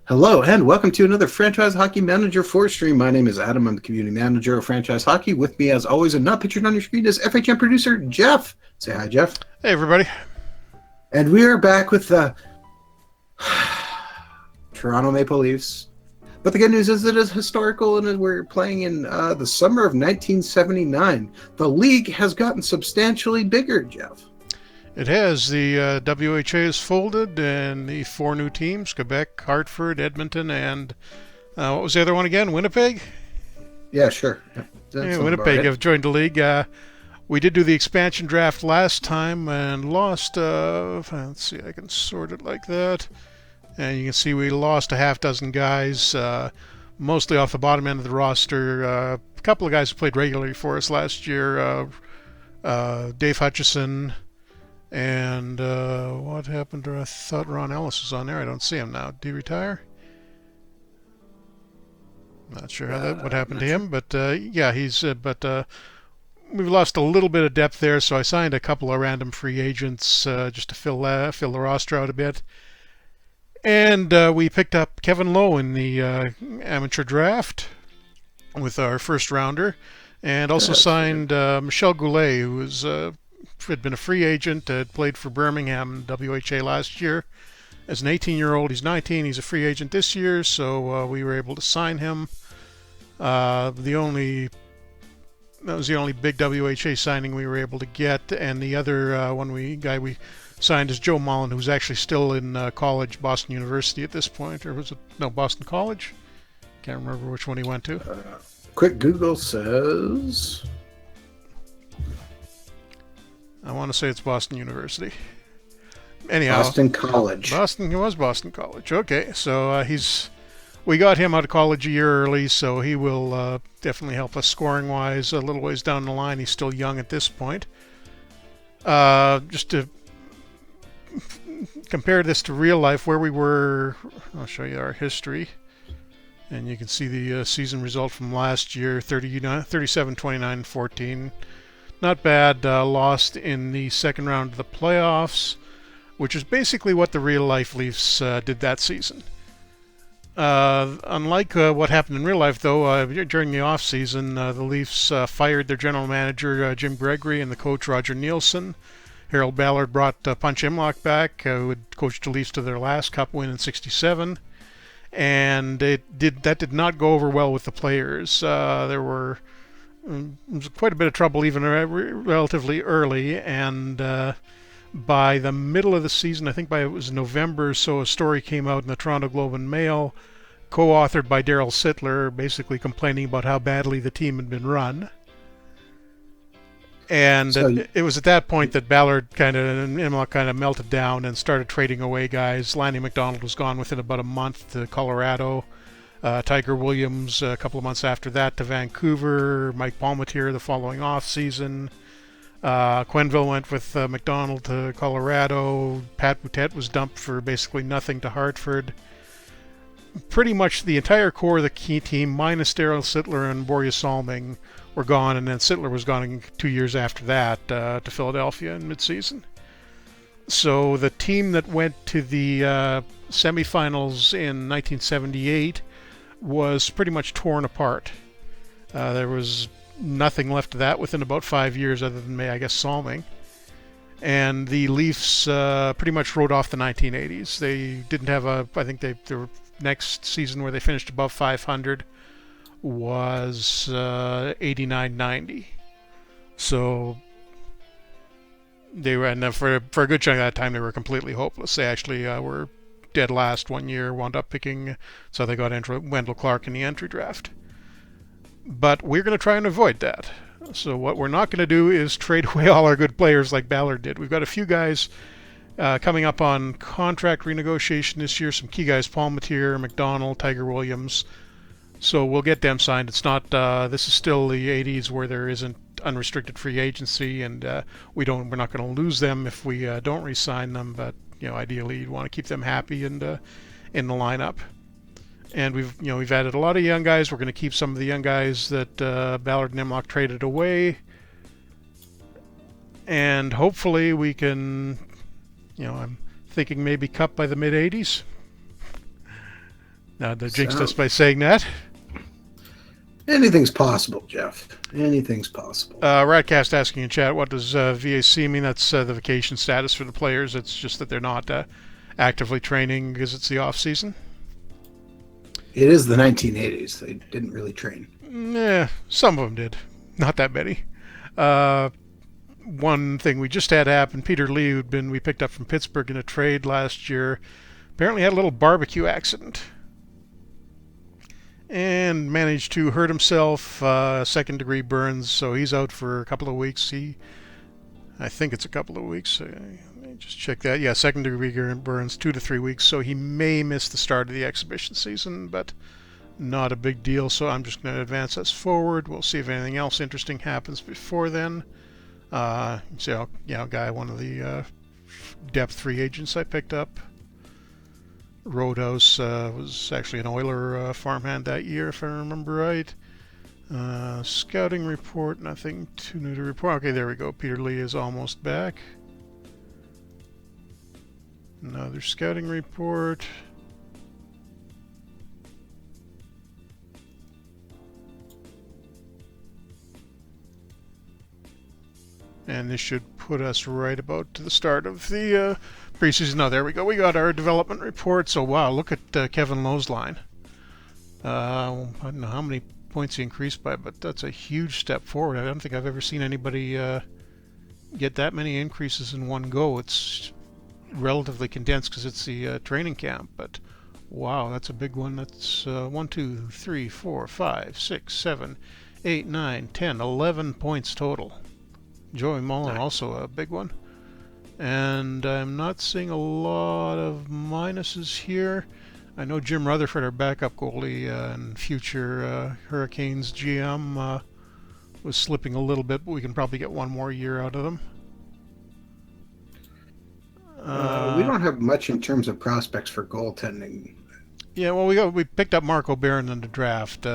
Hello and welcome to another Franchise Hockey Manager 4 stream. My name is Adam. I'm the community manager of Franchise Hockey. With me, as always, and not pictured on your screen, is FHM Producer Jeff. Say hi, Jeff. Hey, everybody. And we are back with the Toronto Maple Leafs. But the good news is it is historical, and we're playing in the summer of 1979. The league has gotten substantially bigger, Jeff. It has. The WHA is folded, and the four new teams, Quebec, Hartford, Edmonton, and what was the other one again? Winnipeg? Yeah, sure. Yeah, Winnipeg have joined the league. We did do the expansion draft last time and lost, let's see, I can sort it like that. And you can see we lost a half dozen guys, mostly off the bottom end of the roster. A couple of guys who played regularly for us last year, Dave Hutchison. And what happened to, I thought Ron Ellis was on there. I don't see him now. Did he retire? Not sure what happened to him, but yeah, we've lost a little bit of depth there, so I signed a couple of random free agents just to fill the roster out a bit. And we picked up Kevin Lowe in the amateur draft with our first rounder, and also signed Michel Goulet, who was had been a free agent, had played for Birmingham WHA last year. As an 18-year-old, he's 19. He's a free agent this year, so we were able to sign him. That was the only big WHA signing we were able to get, and the other guy we signed is Joe Mullen, who's actually still in college, Boston University at this point, or was it Boston College? Can't remember which one he went to. Quick Google says, I want to say it's Boston University. Anyhow, Boston College. It was Boston College. Okay, so we got him out of college a year early, so he will definitely help us scoring-wise a little ways down the line. He's still young at this point. Just to compare this to real life, where we were, I'll show you our history. And you can see the season result from last year, 37, 29, 14. Not bad. Lost in the second round of the playoffs, which is basically what the real-life Leafs did that season. Unlike what happened in real life, though, during the off-season, the Leafs fired their general manager, Jim Gregory, and the coach, Roger Nielsen. Harold Ballard brought Punch Imlach back, who had coached the Leafs to their last Cup win in '67. And that did not go over well with the players. There was quite a bit of trouble even relatively early, and by the middle of the season, I think it was November, so a story came out in the Toronto Globe and Mail, co-authored by Daryl Sittler, basically complaining about how badly the team had been run. And it was at that point that Ballard kind of melted down and started trading away guys. Lanny McDonald was gone within about a month to Colorado. Tiger Williams a couple of months after that to Vancouver. Mike Palmateer the following off-season. Quenneville went with McDonald to Colorado. Pat Boutet was dumped for basically nothing to Hartford. Pretty much the entire core of the key team, minus Daryl Sittler and Boreas Salming, were gone, and then Sittler was gone 2 years after that to Philadelphia in midseason. So the team that went to the semifinals in 1978 was pretty much torn apart. There was nothing left of that within about 5 years other than, I guess, Salming. And the Leafs pretty much wrote off the 1980s. They didn't have I think their next season where they finished above 500 was 89-90. So they were, and for a good chunk of that time, they were completely hopeless. They actually were dead last one year, wound up picking, so they got Wendell Clark in the entry draft. But we're going to try and avoid that. So what we're not going to do is trade away all our good players like Ballard did. We've got a few guys coming up on contract renegotiation this year, some key guys, Palmateer, McDonald, Tiger Williams. So we'll get them signed. It's not. This is still the '80s where there isn't unrestricted free agency, and we're not going to lose them if we don't re-sign them. But ideally, you'd want to keep them happy and in the lineup. And we've added a lot of young guys. We're going to keep some of the young guys that Ballard and Imlach traded away, and hopefully we can. I'm thinking maybe Cup by the mid '80s. Now, they jinxed us So, by saying that. anything's possible, Jeff. Anything's possible. Radcast asking in chat, what does VAC mean? That's the vacation status for the players. It's just that they're not actively training because it's the off season. It is the 1980s. They didn't really train. Yeah, some of them did. Not that many. One thing we just had happen, Peter Lee, we picked up from Pittsburgh in a trade last year, apparently had a little barbecue accident and managed to hurt himself, second-degree burns, so he's out for a couple of weeks. I think it's a couple of weeks. Let me just check that. Yeah, second-degree burns, 2 to 3 weeks, so he may miss the start of the exhibition season, but not a big deal, so I'm just going to advance us forward. We'll see if anything else interesting happens before then. So, guy, one of the depth free agents I picked up. Roadhouse was actually an Oiler farmhand that year, if I remember right. Scouting report, nothing too new to report. Okay, there we go. Peter Lee is almost back. Another scouting report. And this should put us right about to the start of the preseason. No, there we go. We got our development report. So, wow, look at Kevin Lowe's line. I don't know how many points he increased by, but that's a huge step forward. I don't think I've ever seen anybody get that many increases in one go. It's relatively condensed because it's the training camp, but wow, that's a big one. That's 1, 2, 3, 4, 5, 6, 7, 8, 9, 10, 11 points total. Joey Mullen, also a big one. And I'm not seeing a lot of minuses here. I know Jim Rutherford, our backup goalie and future Hurricanes GM, was slipping a little bit, but we can probably get one more year out of them. We don't have much in terms of prospects for goaltending. Yeah, well, we picked up Marco Barron in the draft.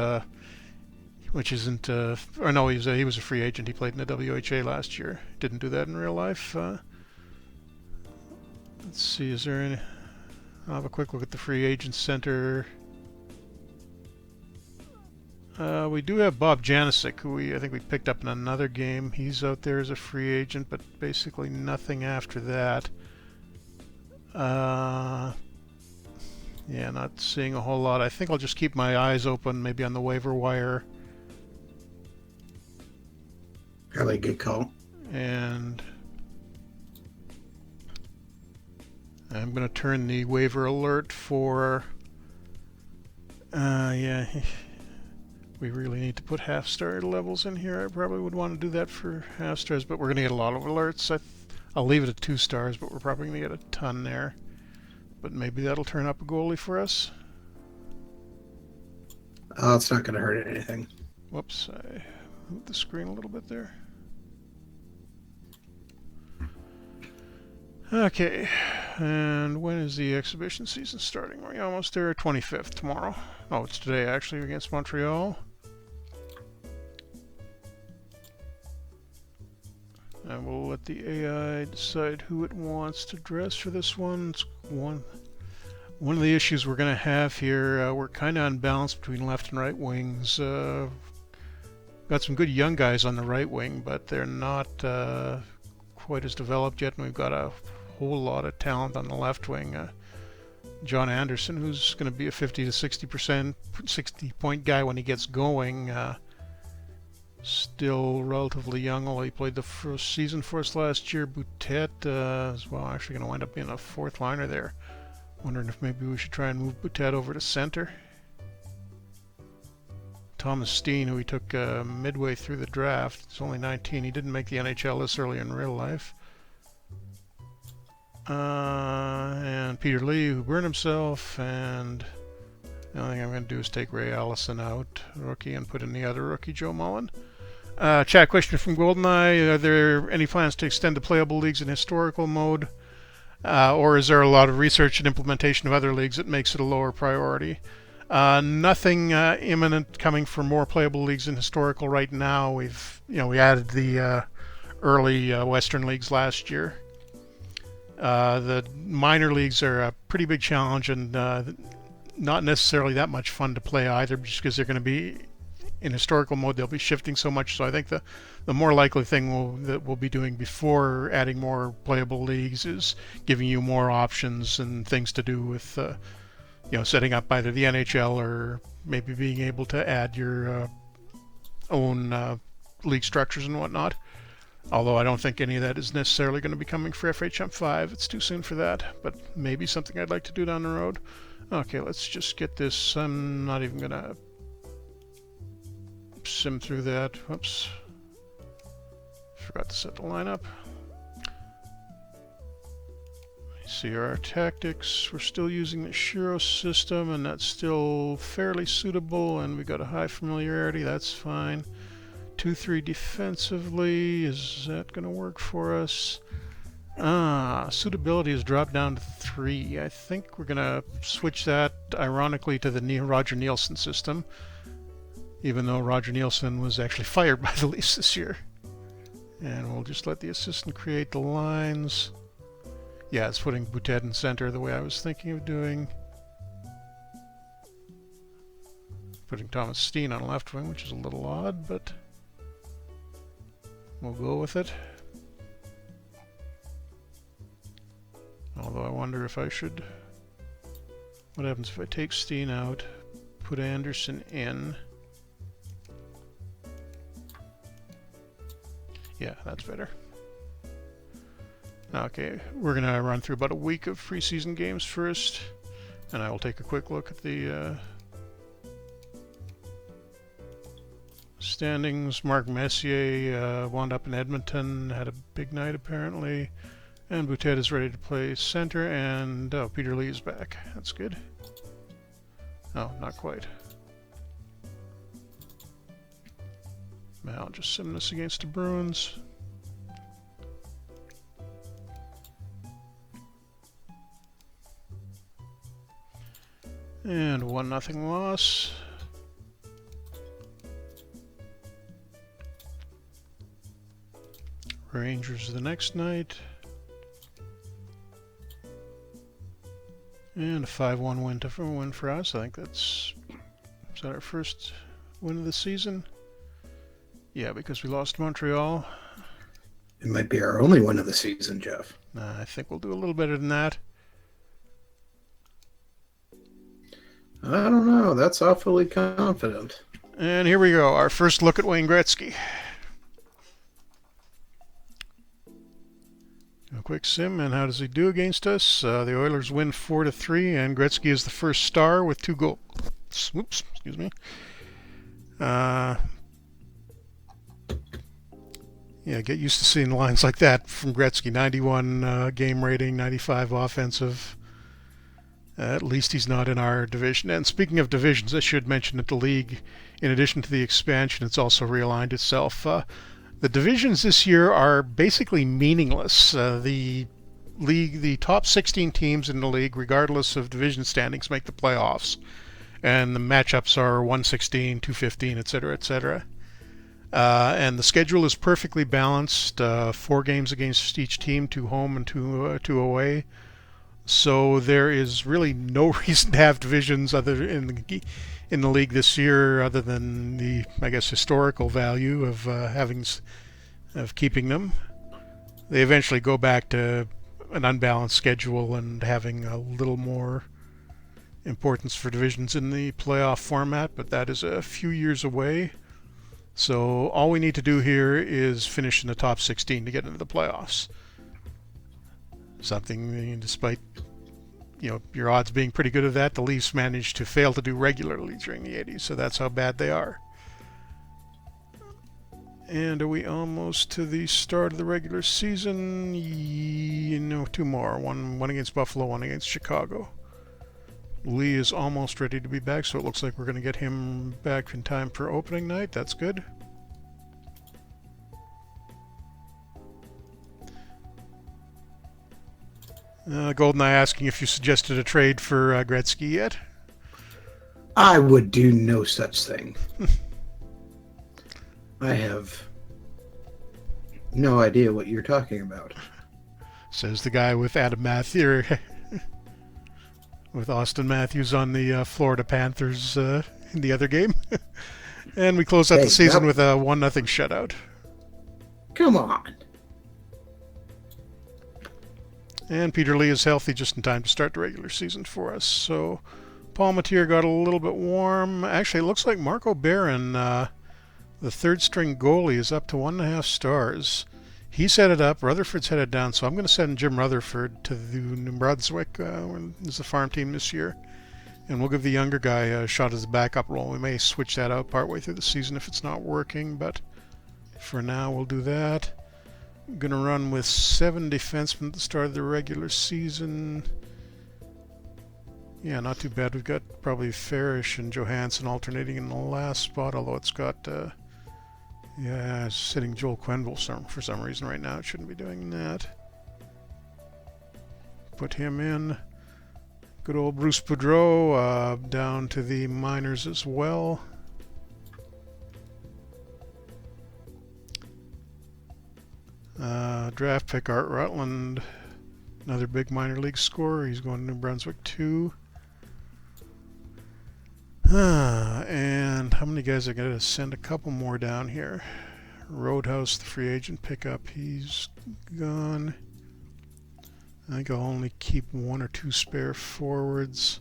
Which isn't, or no, he was a free agent. He played in the WHA last year. Didn't do that in real life. Let's see, is there any? I'll have a quick look at the free agent center. We do have Bob Janisic, who I think we picked up in another game. He's out there as a free agent, but basically nothing after that. Yeah, not seeing a whole lot. I think I'll just keep my eyes open, maybe on the waiver wire. Probably a good call. And I'm going to turn the waiver alert for... yeah, we really need to put half-star levels in here. I probably would want to do that for half-stars, but we're going to get a lot of alerts. I'll leave it at 2 stars, but we're probably going to get a ton there. But maybe that'll turn up a goalie for us. Oh, it's not going to hurt anything. Whoops, I moved the screen a little bit there. Okay, and when is the exhibition season starting? We're almost there, 25th tomorrow. Oh, it's today actually against Montreal. And we'll let the AI decide who it wants to dress for this one. It's one of the issues we're going to have here. We're kind of unbalanced between left and right wings. Got some good young guys on the right wing, but they're not quite as developed yet. And we've got a whole lot of talent on the left wing. John Anderson, who's going to be a 50 to 60 point guy when he gets going. Still relatively young, although he played the first season for us last year. Boutet as well, actually going to wind up being a 4th liner there. Wondering if maybe we should try and move Boutet over to center. Thomas Steen, who we took midway through the draft, he's only 19. He didn't make the NHL this early in real life. And Peter Lee, who burned himself, and the only thing I'm going to do is take Ray Allison out, rookie, and put in the other rookie, Joe Mullen. Chat question from GoldenEye: are there any plans to extend the playable leagues in historical mode, or is there a lot of research and implementation of other leagues that makes it a lower priority? Nothing imminent coming for more playable leagues in historical right now. We added the early Western leagues last year. The minor leagues are a pretty big challenge, and not necessarily that much fun to play either, just because they're going to be in historical mode. They'll be shifting so much. So I think the more likely thing that we'll be doing before adding more playable leagues is giving you more options and things to do with setting up either the NHL or maybe being able to add your own league structures and whatnot. Although I don't think any of that is necessarily going to be coming for FHM 5. It's too soon for that, but maybe something I'd like to do down the road. Okay, let's just get this. I'm not even going to sim through that. Whoops. Forgot to set the lineup. See our tactics. We're still using the Shiro system, and that's still fairly suitable, and we got a high familiarity. That's fine. 2-3 defensively. Is that going to work for us? Suitability has dropped down to 3. I think we're going to switch that, ironically, to the Roger Nielsen system, even though Roger Nielsen was actually fired by the Leafs this year. And we'll just let the assistant create the lines. Yeah, it's putting Boutet in center the way I was thinking of doing. Putting Thomas Steen on left wing, which is a little odd, but we'll go with it. Although I wonder if I should... What happens if I take Steen out, put Anderson in? Yeah, that's better. Okay, we're going to run through about a week of preseason games first, and I will take a quick look at the standings. Mark Messier wound up in Edmonton, had a big night apparently, and Boutet is ready to play center, and Peter Lee is back. That's good. Oh, not quite. I'll just sim this against the Bruins. And 1-0 loss. Rangers the next night. And a 5-1 win for us. I think is that our first win of the season? Yeah, because we lost Montreal. It might be our only win of the season, Jeff. I think we'll do a little better than that. I don't know. That's awfully confident. And here we go. Our first look at Wayne Gretzky. A quick sim, and how does he do against us? The Oilers win 4-3, and Gretzky is the first star with 2 goals. Whoops, excuse me. Yeah, get used to seeing lines like that from Gretzky. 91 game rating, 95 offensive. At least he's not in our division. And speaking of divisions, I should mention that the league, in addition to the expansion, it's also realigned itself. The divisions this year are basically meaningless. The top 16 teams in the league, regardless of division standings, make the playoffs. And the matchups are 116, 215, etc., etc. And the schedule is perfectly balanced. 4 games against each team, 2 home and 2 away. So there is really no reason to have divisions other in the league this year, other than the, I guess, historical value of keeping them. They eventually go back to an unbalanced schedule and having a little more importance for divisions in the playoff format, but that is a few years away. So all we need to do here is finish in the top 16 to get into the playoffs. Something, despite your odds being pretty good at that, the Leafs managed to fail to do regularly during the 80s, so that's how bad they are. And are we almost to the start of the regular season? 2 more. One against Buffalo, 1 against Chicago. Lee is almost ready to be back, so it looks like we're going to get him back in time for opening night. That's good. GoldenEye asking if you suggested a trade for Gretzky yet. I would do no such thing. I have no idea what you're talking about. Says the guy with Adam Math theory. with Austin Matthews on the Florida Panthers in the other game. And we close out the season with a 1-0 shutout. Come on. And Peter Lee is healthy just in time to start the regular season for us. So Palmatier got a little bit warm. Actually, it looks like Marco Barron, the third string goalie, is up to 1.5 stars. He's headed up. Rutherford's headed down. So I'm going to send Jim Rutherford to the New Brunswick as the farm team this year. And we'll give the younger guy a shot as a backup role. We may switch that out partway through the season if it's not working. But for now, we'll do that. I'm going to run with 7 defensemen at the start of the regular season. Yeah, not too bad. We've got probably Farish and Johansson alternating in the last spot, although it's got, it's sitting Joel Quenneville for some reason right now. It shouldn't be doing that. Put him in. Good old Bruce Boudreau down to the minors as well. Draft pick Art Rutland, another big minor league scorer. He's going to New Brunswick too. And how many guys are going to send? A couple more down here. Roadhouse, the free agent pickup, he's gone. I think I'll only keep 1 or 2 spare forwards.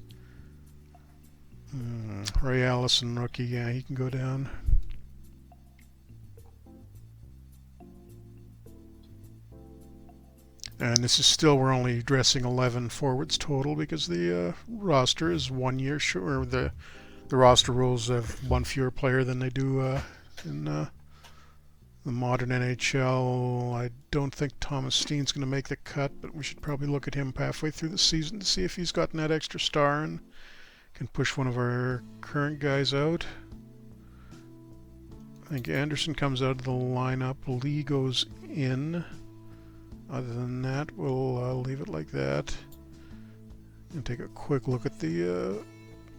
Ray Allison, rookie, yeah, he can go down. And this is still, we're only dressing 11 forwards total because the roster is 1 year short. The roster rules have 1 fewer player than they do in the modern NHL. I don't think Thomas Steen's going to make the cut, but we should probably look at him halfway through the season to see if he's gotten that extra star and can push one of our current guys out. I think Anderson comes out of the lineup. Lee goes in. Other than that, we'll leave it like that. And take a quick look at the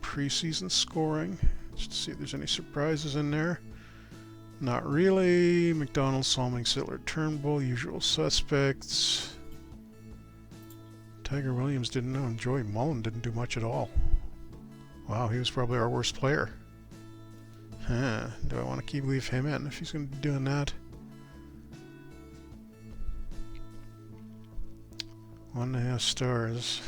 preseason scoring, just to see if there's any surprises in there. Not really. McDonald, Salming, Sittler, Turnbull, usual suspects. Tiger Williams didn't know, and Joey Mullen didn't do much at all. Wow, he was probably our worst player. Do I want to leave him in if he's going to be doing that? 1.5 stars.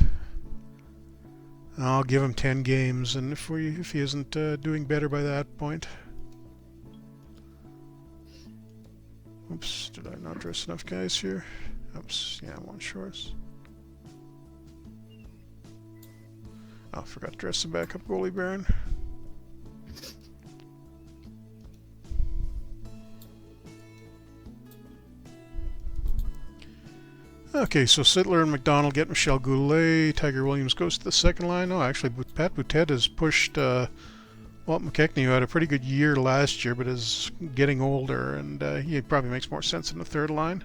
I'll give him 10 games, and if he isn't doing better by that point. Oops, did I not dress enough guys here? Oops, yeah, 1 shorts. Oh, forgot to dress the backup goalie Baron. Okay, so Sittler and McDonald get Michel Goulet. Tiger Williams goes to the second line. Oh, actually, Pat Boutet has pushed Walt McKechnie, who had a pretty good year last year, but is getting older, and he probably makes more sense in the third line.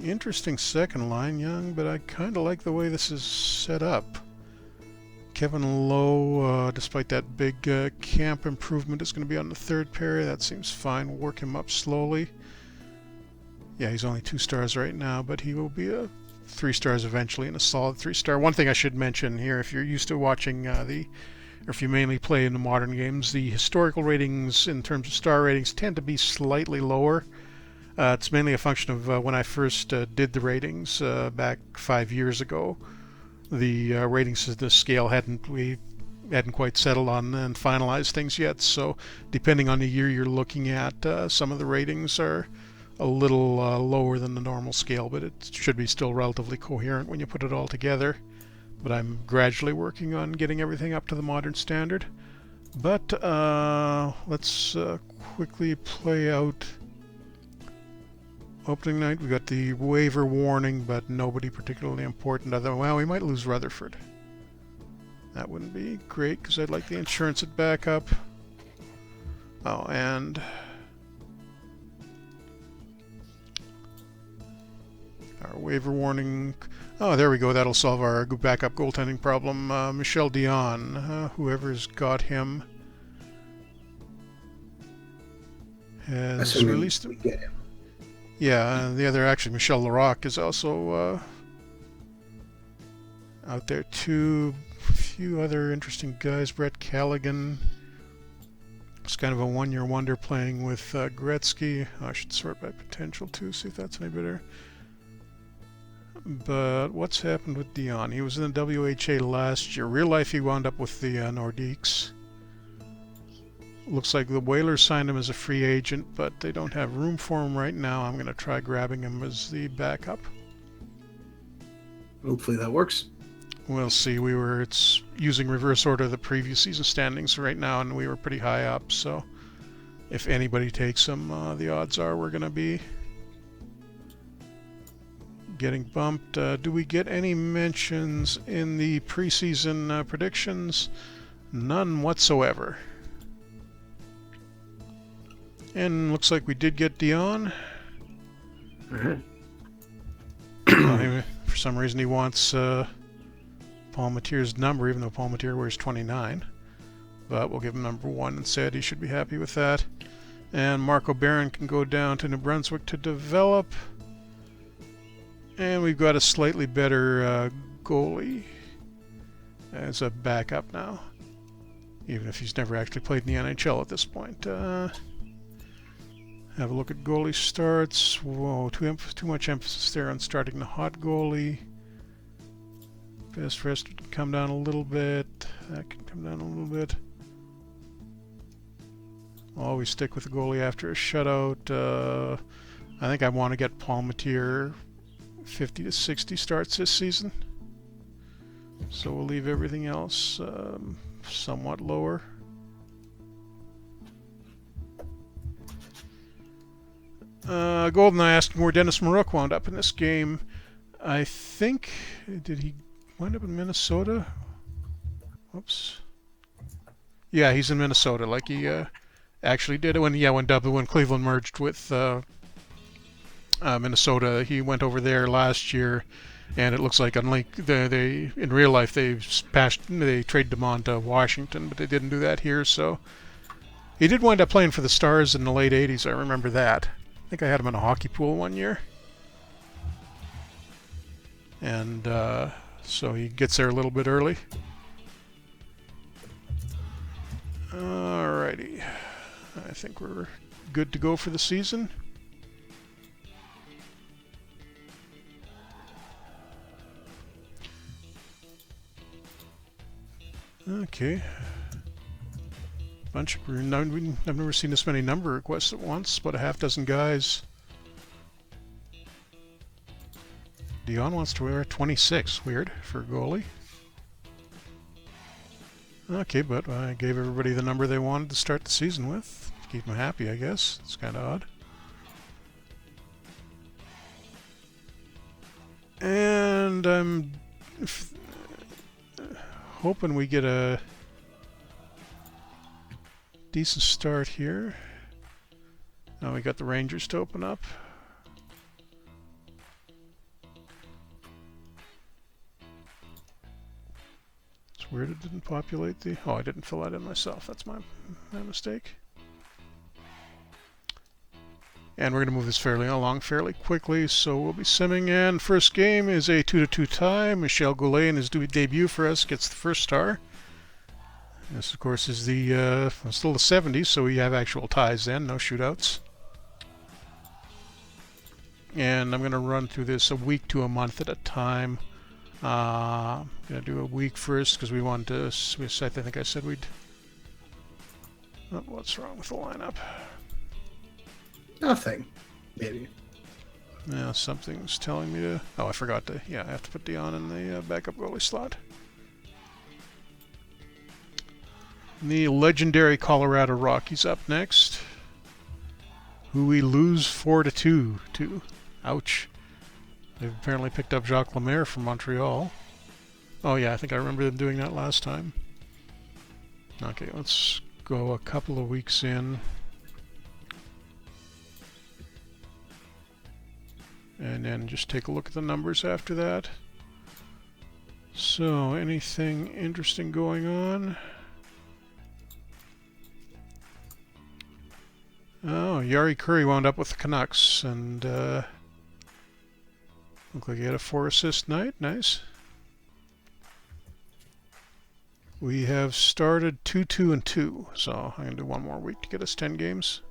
Interesting second line, Young, but I kind of like the way this is set up. Kevin Lowe, despite that big camp improvement, is going to be on the third pair. That seems fine. We'll work him up slowly. Yeah, he's only 2 stars right now, but he will be a 3 stars eventually and a solid 3-star. One thing I should mention here, if you're used to watching or if you mainly play in the modern games, the historical ratings in terms of star ratings tend to be slightly lower. It's mainly a function of when I first did the ratings back 5 years ago. The ratings of the scale we hadn't quite settled on and finalized things yet, so depending on the year you're looking at, some of the ratings are a little lower than the normal scale, but it should be still relatively coherent when you put it all together. But I'm gradually working on getting everything up to the modern standard. But let's quickly play out opening night. We got the waiver warning, but nobody particularly important. Well, we might lose Rutherford. That wouldn't be great because I'd like the insurance at backup. Oh, and our waiver warning. Oh, there we go. That'll solve our backup goaltending problem. Michel Dion, whoever's got him, has released him. Yeah, the other, actually, Michel Larocque is also out there too. A few other interesting guys. Brett Callaghan. It's kind of a one-year wonder playing with Gretzky. I should sort by potential too, see if that's any better. But what's happened with Dion? He was in the WHA last year. Real life, he wound up with the Nordiques. Looks like the Whalers signed him as a free agent, but they don't have room for him right now. I'm going to try grabbing him as the backup. Hopefully that works. We'll see. It's using reverse order of the previous season standings right now, and we were pretty high up. So if anybody takes him, the odds are we're going to be getting bumped. Do we get any mentions in the preseason predictions? None whatsoever. And looks like we did get Dion. Alright. For some reason he wants Paul Matier's number, even though Paul Matier wears 29. But we'll give him number 1 instead. He should be happy with that. And Marco Barron can go down to New Brunswick to develop. And we've got a slightly better goalie as a backup now, even if he's never actually played in the NHL at this point. Have a look at goalie starts. Whoa, too much emphasis there on starting the hot goalie. Best rest can come down a little bit. That can come down a little bit. Always stick with the goalie after a shutout. I think I want to get Paul Matier 50 to 60 starts this season. So we'll leave everything else somewhat lower. GoldenEye asking where Dennis Marook wound up in this game. I think, did he wind up in Minnesota? Whoops. Yeah, he's in Minnesota, like he actually did when Cleveland merged with Minnesota. He went over there last year, and it looks like unlike they in real life they traded him on to Washington, but they didn't do that here. So he did wind up playing for the Stars in the late '80s. I remember that. I think I had him in a hockey pool one year. And so he gets there a little bit early. Alrighty. I think we're good to go for the season. Okay. I've never seen this many number requests at once, but a half dozen guys. Dion wants to wear 26. Weird for a goalie. Okay, but I gave everybody the number they wanted to start the season with. Keep them happy, I guess. It's kind of odd. And I'm hoping we get a decent start here. Now we got the Rangers to open up. It's weird it didn't populate the... Oh, I didn't fill that in myself. That's my mistake. And we're going to move this along fairly quickly, so we'll be simming. And first game is a 2-2 tie. Michel Goulet in his debut for us gets the first star. This, of course, is the still the 70s, so we have actual ties then, no shootouts. And I'm going to run through this a week to a month at a time. I'm going to do a week first because we wanted to... I think I said we'd... Oh, what's wrong with the lineup? Nothing. Maybe. Yeah, something's telling me to... Oh, I forgot to... Yeah, I have to put Dion in the backup goalie slot. The legendary Colorado Rockies up next, who we lose 4-2 to. Ouch. They've apparently picked up Jacques Lemaire from Montreal. Oh yeah, I think I remember them doing that last time. Okay, let's go a couple of weeks in. And then just take a look at the numbers after that. So, anything interesting going on? Oh, Yari Curry wound up with the Canucks, and looked like he had a 4-assist night. Nice. We have started 2-2-2, so I'm going to do one more week to get us 10 games.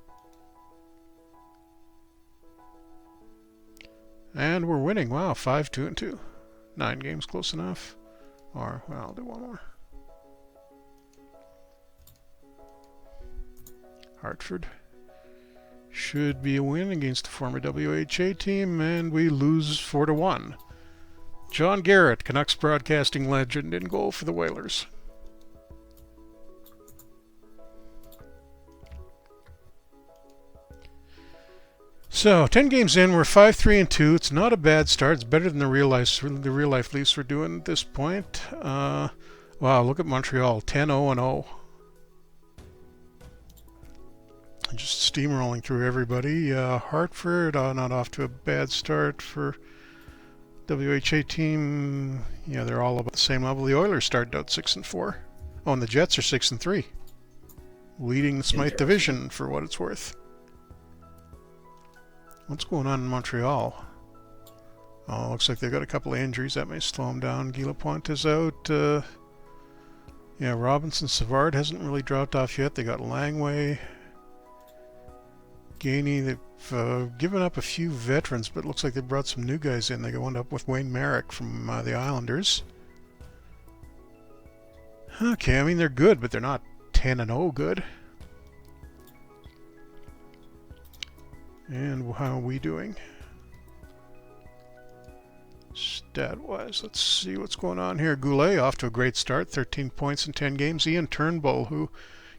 And we're winning. Wow, 5-2-2. 9 games, close enough. Or, well, I'll do one more. Hartford. Should be a win against the former WHA team, and we lose 4-1. John Garrett, Canucks broadcasting legend, in goal for the Whalers. So 10 games in, we're 5-3-2. It's not a bad start. It's better than the real life Leafs we're doing at this point. Wow, look at Montreal, 10-0-0. Just steamrolling through everybody. Hartford, not off to a bad start for WHA team. Yeah, they're all about the same level. The Oilers started out 6-4. Oh, and the Jets are 6-3, leading the Smythe Division for what it's worth. What's going on in Montreal? Oh, looks like they've got a couple of injuries. That may slow them down. Guy Lapointe is out. Yeah, Robinson Savard hasn't really dropped off yet. They got Langway. Gainey, they've given up a few veterans, but it looks like they brought some new guys in. They wound up with Wayne Merrick from the Islanders. Okay, I mean, they're good, but they're not 10-0 good. And how are we doing? Stat-wise, let's see what's going on here. Goulet off to a great start, 13 points in 10 games. Ian Turnbull, who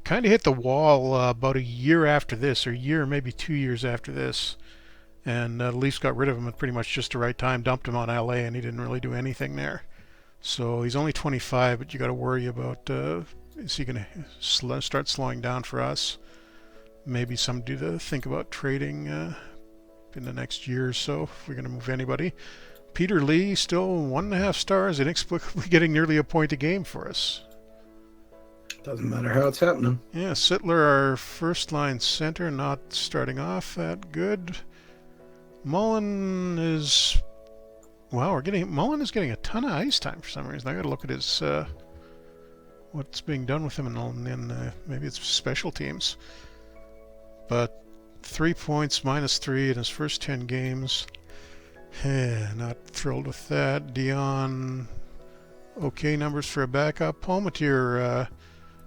kind of hit the wall about a year after this, or a year, maybe 2 years after this. And the Leafs got rid of him at pretty much just the right time, dumped him on LA, and he didn't really do anything there. So he's only 25, but you got to worry about, is he going to start slowing down for us? Maybe somebody to think about trading in the next year or so if we're going to move anybody. Peter Lee, still 1.5 stars, inexplicably getting nearly a point a game for us. Doesn't matter how it's happening. Yeah, Sittler, our first line center, not starting off that good. Mullen is... Wow, Mullen is getting a ton of ice time for some reason. I got to look at his... what's being done with him in maybe it's special teams. But 3 points, -3 in his first 10 games. Not thrilled with that. Dion, okay numbers for a backup. Palmatier,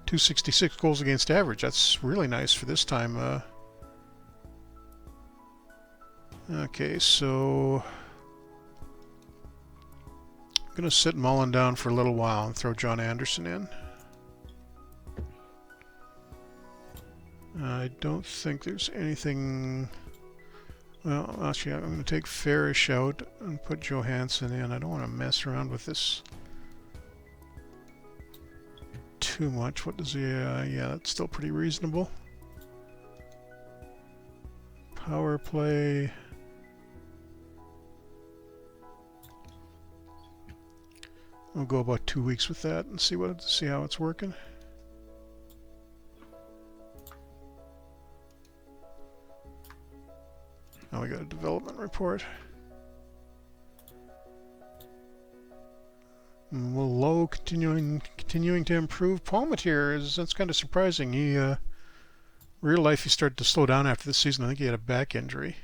266 goals against average. That's really nice for this time. Okay, so I'm going to sit Mullen down for a little while and throw John Anderson in. I don't think there's anything... Well, actually, I'm going to take Farish out and put Johansson in. I don't want to mess around with this too much. What does he... yeah, that's still pretty reasonable. Power play... I'll go about 2 weeks with that and see how it's working. Now we got a development report. Low continuing to improve. Palmatier that's kind of surprising. He real life he started to slow down after this season. I think he had a back injury,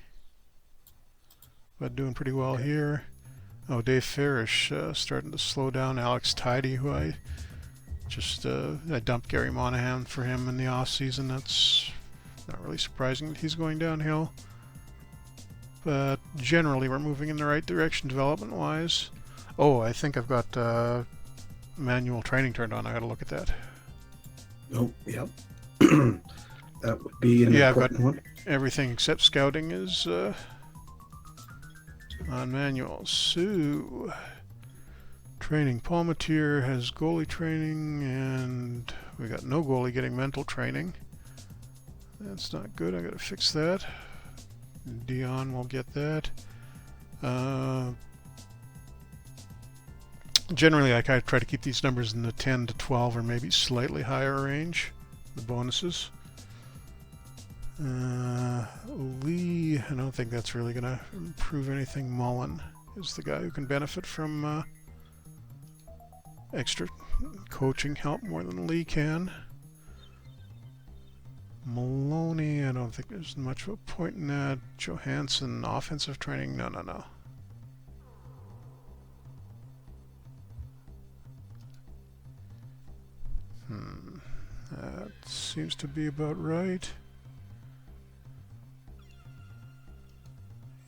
but doing pretty well here. Oh, Dave Farish starting to slow down. Alex Tidy, who I dumped Gary Monahan for him in the off season. That's not really surprising that he's going downhill. But generally, we're moving in the right direction development-wise. Oh, I think I've got manual training turned on. I got to look at that. Oh, yep. That would be an important one. Everything except scouting is on manual. So, training. Palmatier has goalie training, and we got no goalie getting mental training. That's not good. I got to fix that. Dion will get that. Generally, I try to keep these numbers in the 10 to 12 or maybe slightly higher range, the bonuses. Lee, I don't think that's really going to improve anything. Mullen is the guy who can benefit from extra coaching help more than Lee can. Maloney, I don't think there's much of a point in that. Johansson, offensive training, no. That seems to be about right.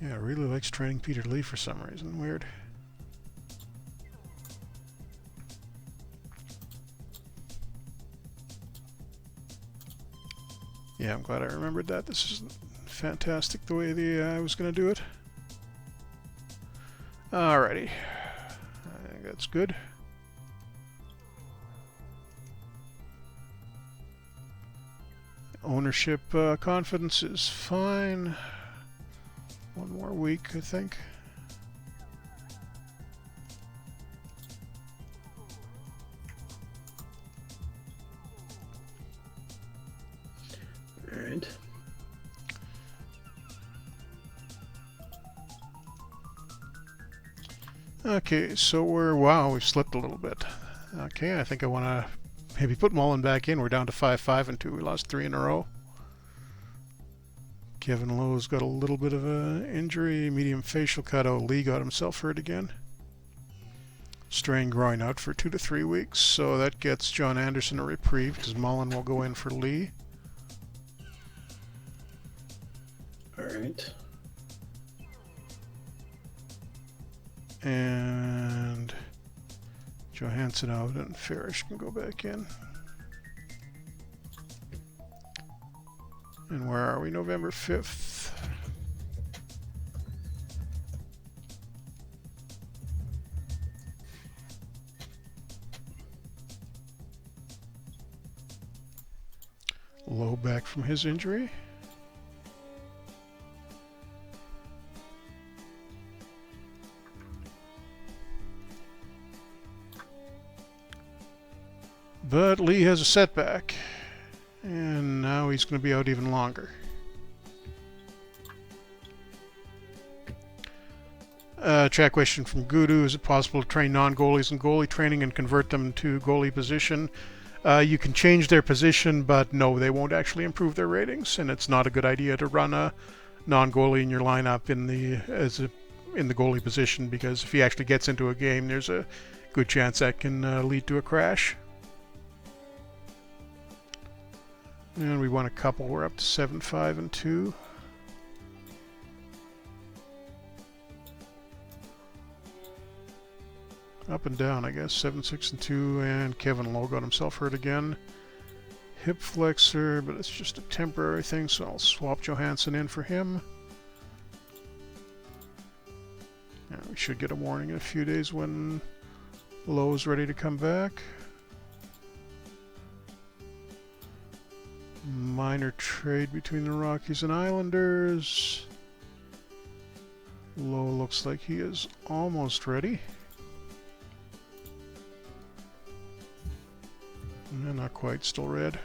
Yeah, really likes training Peter Lee for some reason. Weird. Yeah, I'm glad I remembered that. This is fantastic the way I was going to do it. Alrighty. I think that's good. Ownership confidence is fine. One more week, I think. All right. Okay, so we've slipped a little bit. Okay, I think I want to maybe put Mullen back in. We're down to 5-5-2. We lost 3 in a row. Kevin Lowe's got a little bit of an injury, medium facial cut. Oh, Lee got himself hurt again. Strain groin out for 2 to 3 weeks, so that gets John Anderson a reprieve because Mullen will go in for Lee. All right. And Johansson out and Farish can go back in. And where are we? November 5th. Low back from his injury. But Lee has a setback. And now he's going to be out even longer. Chat question from Gudu. Is it possible to train non-goalies in goalie training and convert them to goalie position? You can change their position, but no, they won't actually improve their ratings, and it's not a good idea to run a non-goalie in your lineup in the goalie position, because if he actually gets into a game, there's a good chance that can lead to a crash. And we won a couple. We're up to 7-5-2. Up and down, I guess. 7-6-2. And Kevin Lowe got himself hurt again. Hip flexor, but it's just a temporary thing, so I'll swap Johansson in for him. And we should get a warning in a few days when Lowe's ready to come back. Minor trade between the Rockies and Islanders. Lowe looks like he is almost ready. No, not quite, still red.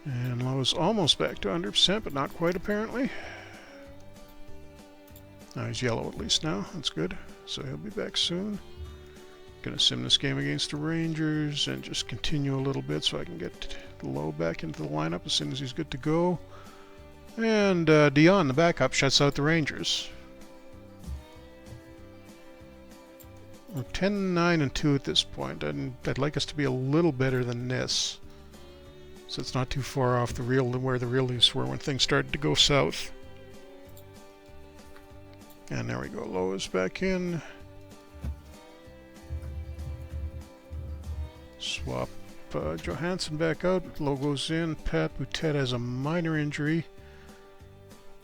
And Lowe's almost back to 100%, but not quite apparently. He's yellow at least now, that's good. So he'll be back soon. Gonna sim this game against the Rangers and just continue a little bit so I can get Lowe back into the lineup as soon as he's good to go. And Dion, the backup, shuts out the Rangers. We're 10-9-2 at this point, and I'd like us to be a little better than this, so it's not too far off the real where the real Leafs were when things started to go south. And there we go, Lowe is back in. Swap Johansson back out, Lowe goes in. Pat Boutet has a minor injury.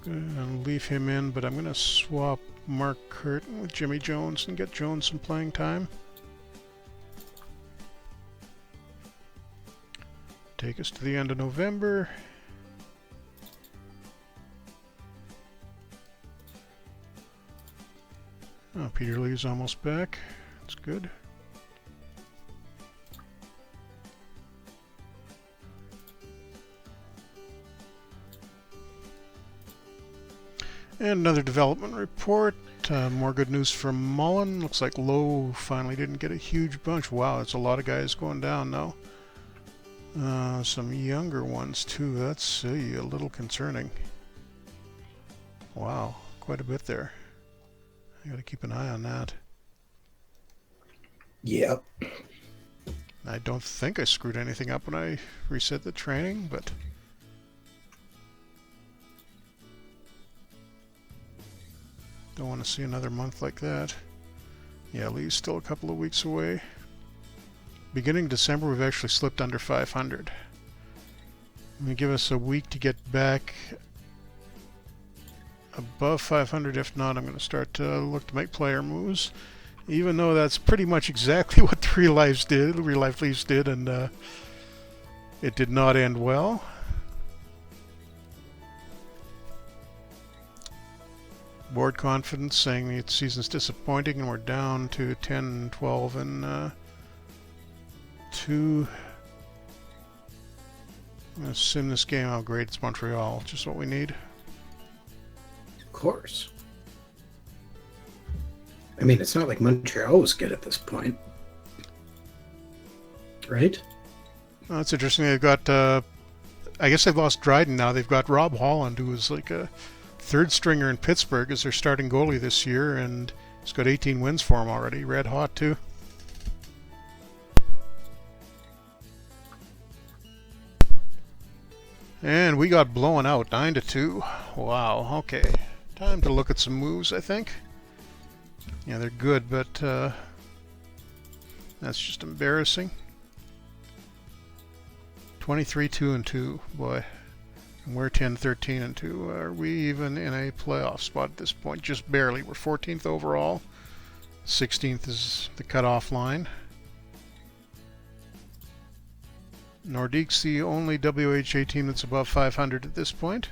Gonna leave him in, but I'm gonna swap Mark Curtin with Jimmy Jones and get Jones some playing time. Take us to the end of November. Oh, Peter Lee's almost back. That's good. And another development report. More good news from Mullen. Looks like Lowe finally didn't get a huge bunch. Wow, it's a lot of guys going down now. Some younger ones too. That's a little concerning. Wow, quite a bit there. I gotta keep an eye on that. Yep. I don't think I screwed anything up when I reset the training, but don't want to see another month like that. Yeah, Lee's still a couple of weeks away. Beginning December, we've actually slipped under 500. Give us a week to get back above 500. If not, I'm going to start to look to make player moves. Even though that's pretty much exactly what the Real Life Leafs did, and it did not end well. Board confidence saying the season's disappointing, and we're down to 10, 12, and 2. I'm going to sim this game how great it's Montreal. Just what we need. Of course. I mean, it's not like Montreal was good at this point. Right? Oh, that's interesting. They've got, I guess they've lost Dryden now. They've got Rob Holland, who is like a third stringer in Pittsburgh as their starting goalie this year, and he's got 18 wins for him already. Red hot, too. And we got blown out 9-2. Wow, okay. Time to look at some moves, I think. Yeah, they're good, but that's just embarrassing. 23-2-2, boy. And we're 10-13-2. Are we even in a playoff spot at this point? Just barely. We're 14th overall. 16th is the cutoff line. Nordique's the only WHA team that's above 500 at this point.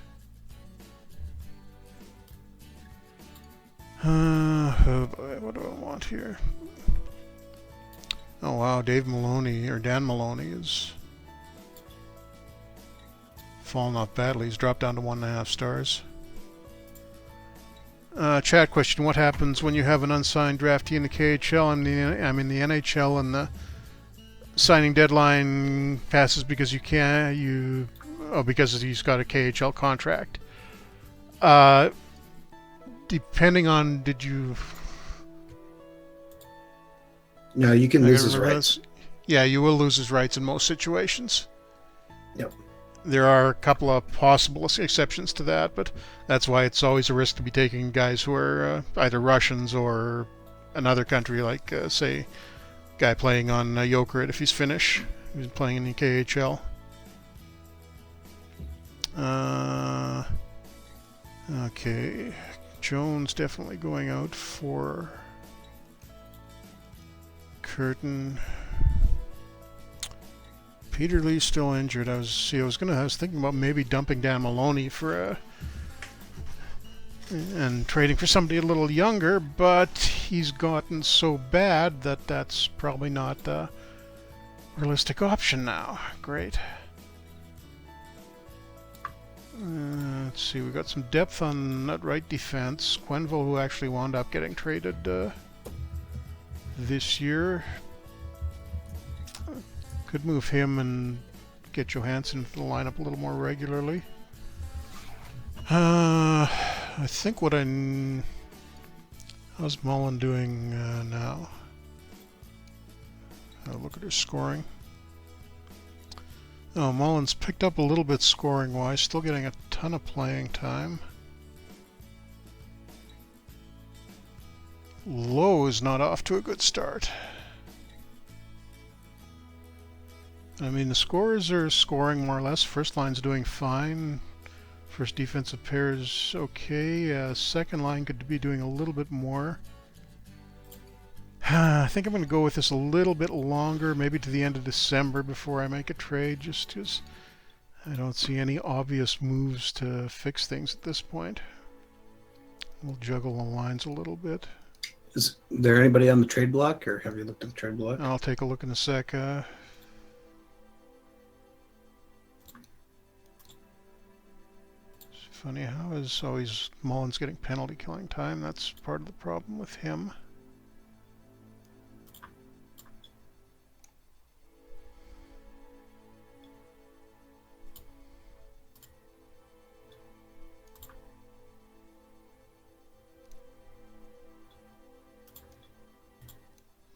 Oh boy, what do I want here? Oh wow, Dan Maloney is fallen off badly. He's dropped down to 1.5 stars. Chat question: what happens when you have an unsigned draftee in the KHL? I'm in the NHL, and the signing deadline passes because because he's got a KHL contract. Depending on No, you can lose his rights. Yeah, you will lose his rights in most situations. Yep. There are a couple of possible exceptions to that, but that's why it's always a risk to be taking guys who are either Russians or another country, like, say, guy playing on Jokerit if he's Finnish. He's playing in the KHL. Okay. Jones definitely going out for Curtin. Peter Lee's still injured. I was thinking about maybe dumping Dan Maloney for and trading for somebody a little younger, but he's gotten so bad that that's probably not a realistic option now. Great. Let's see, we got some depth on that right defense. Quenville, who actually wound up getting traded this year. Could move him and get Johansson into the lineup a little more regularly. I think how's Mullen doing now? I'll look at her scoring. Oh, Mullen's picked up a little bit scoring-wise, still getting a ton of playing time. Lowe is not off to a good start. I mean, the scorers are scoring more or less. First line's doing fine. First defensive pair is okay. Second line could be doing a little bit more. I think I'm going to go with this a little bit longer, maybe to the end of December before I make a trade, just because I don't see any obvious moves to fix things at this point. We'll juggle the lines a little bit. Is there anybody on the trade block, or have you looked at the trade block? I'll take a look in a sec. It's funny, how is always Mullins getting penalty killing time? That's part of the problem with him.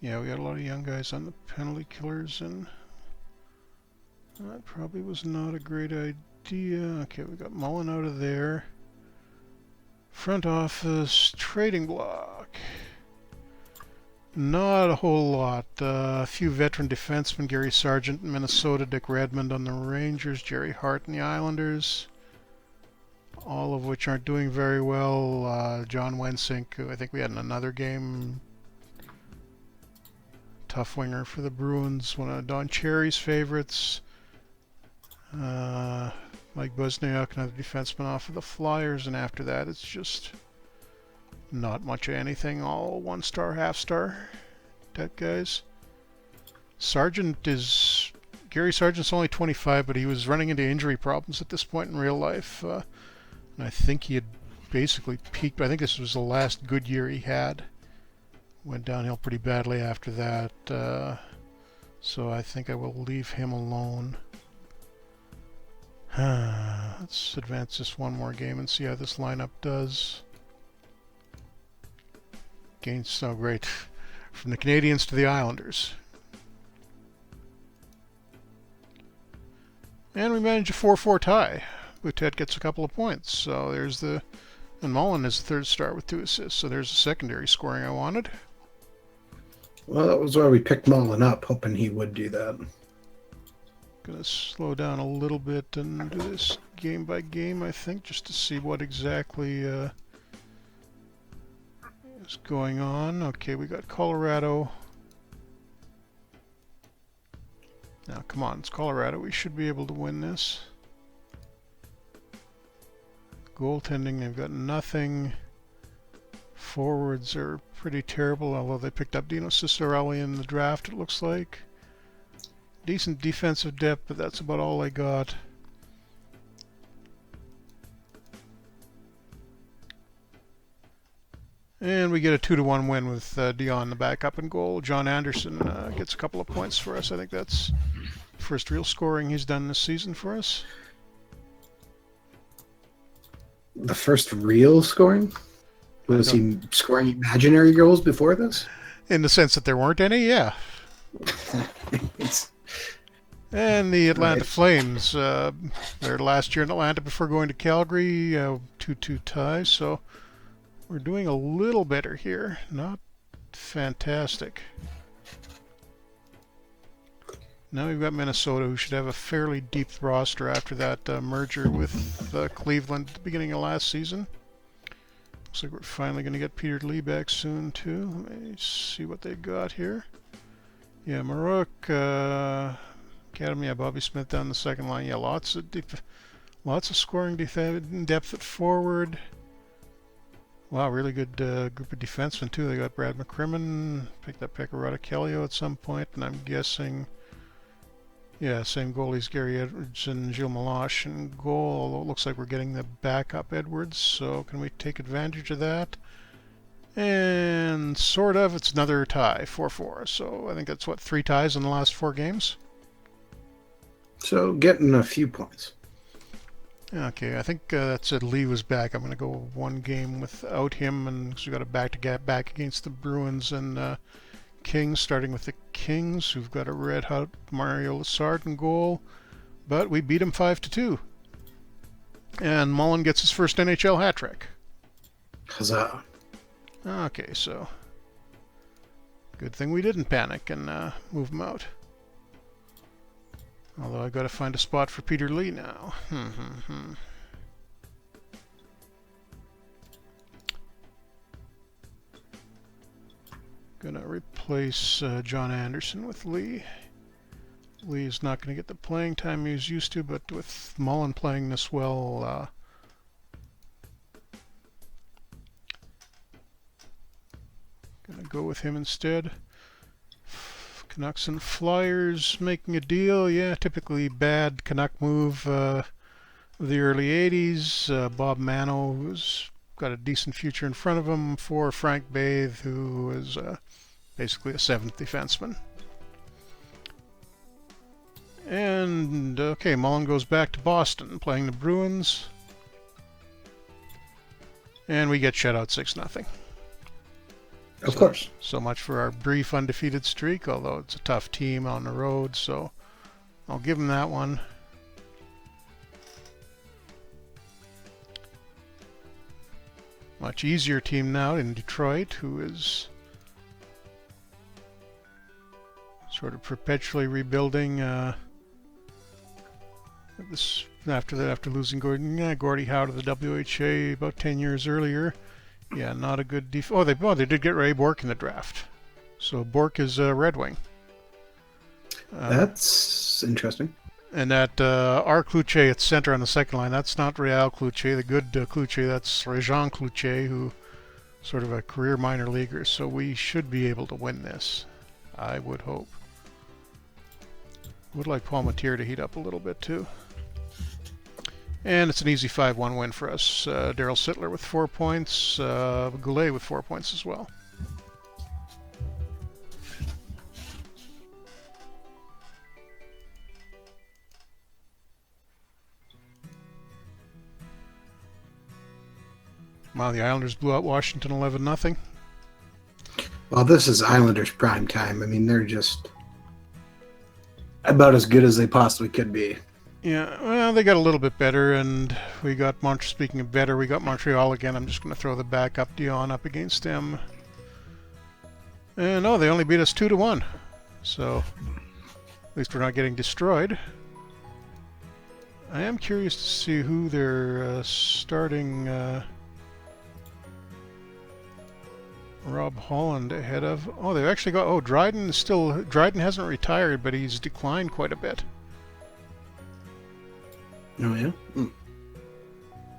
Yeah, we got a lot of young guys on the penalty killers, and that probably was not a great idea. Okay, we got Mullen out of there. Front office, trading block. Not a whole lot. A few veteran defensemen, Gary Sargent in Minnesota, Dick Redmond on the Rangers, Jerry Hart in the Islanders. All of which aren't doing very well. John Wensink, who I think we had in another game. Tough winger for the Bruins, one of Don Cherry's favorites. Mike Busniuk, another defenseman off of the Flyers, and after that it's just not much of anything, all 1-star, half-star type guys. Gary Sargent's only 25, but he was running into injury problems at this point in real life, and I think he had basically peaked. I think this was the last good year he had. Went downhill pretty badly after that, so I think I will leave him alone. Let's advance this one more game and see how this lineup does. Gains so great. From the Canadiens to the Islanders. And we manage a 4-4 tie. Boutet gets a couple of points, so there's the... And Mullen is the third star with 2 assists, so there's the secondary scoring I wanted. Well, that was why we picked Mullen up, hoping he would do that. Gonna slow down a little bit and do this game by game, I think, just to see what exactly is going on. Okay, we got Colorado. Now, come on, it's Colorado. We should be able to win this. Goaltending, they've got nothing. Forwards are pretty terrible, although they picked up Dino Ciccarelli in the draft, it looks like. Decent defensive depth, but that's about all I got. And we get a 2-1 win with Dion the backup in goal. John Anderson gets a couple of points for us. I think that's the first real scoring he's done this season for us. The first real scoring? Was he scoring imaginary goals before this? In the sense that there weren't any, yeah. And the Atlanta Flames, their last year in Atlanta before going to Calgary, 2-2 ties, so we're doing a little better here. Not fantastic. Now we've got Minnesota, who should have a fairly deep roster after that merger with Cleveland at the beginning of last season. Looks like we're finally going to get Peter Lee back soon, too. Let me see what they've got here. Yeah, Marook, Academy, Bobby Smith down the second line. Yeah, lots of scoring depth at forward. Wow, really good group of defensemen, too. They got Brad McCrimmon, picked up Pekka Rautakellio at some point, and I'm guessing... Yeah, same goalies, Gary Edwards and Gilles Meloche in goal, although it looks like we're getting the backup Edwards, so can we take advantage of that? And sort of, it's another tie, 4-4, so I think that's, 3 ties in the last 4 games? So getting a few points. Okay, I think that said Lee was back. I'm going to go 1 game without him, and we got a back-to-back against the Bruins and Kings, starting with the Kings, who've got a red-hot Mario Lessard in goal, but we beat him 5-2. And Mullen gets his first NHL hat trick. Huzzah. Okay, so good thing we didn't panic and move him out. Although I've got to find a spot for Peter Lee now. Gonna replace John Anderson with Lee. Lee's not going to get the playing time he was used to, but with Mullen playing this well, Gonna go with him instead. Canucks and Flyers making a deal. Yeah, typically bad Canuck move of the early 80s. Bob Mano, who's got a decent future in front of him, for Frank Bathe, who is basically a seventh defenseman. And, okay, Mullen goes back to Boston, playing the Bruins. And we get shut out 6-0. Of course. So much for our brief undefeated streak, although it's a tough team on the road, so I'll give them that one. Much easier team now in Detroit, who is sort of perpetually rebuilding. After losing Gordie Howe to the WHA about 10 years earlier. Yeah, not a good they did get Ray Bourque in the draft. So Bourque is a Red Wing. That's interesting. And that R. Cloutier at center on the second line, that's not Real Cloutier, the good Cloutier, that's Réjean Cloutier, who sort of a career minor leaguer. So we should be able to win this, I would hope. Would like Paul Matier to heat up a little bit too. And it's an easy 5-1 win for us. Daryl Sittler with 4 points, Goulet with 4 points as well. Wow, the Islanders blew out Washington 11-0. Well, this is Islanders prime time. I mean, they're just about as good as they possibly could be. Yeah, well, they got a little bit better, and we got speaking of better, we got Montreal again. I'm just going to throw the backup Dion up against them. And no, they only beat us 2-1. So at least we're not getting destroyed. I am curious to see who they're starting Rob Holland ahead of. Oh, they've actually got. Dryden hasn't retired, but he's declined quite a bit. Oh, yeah? Mm.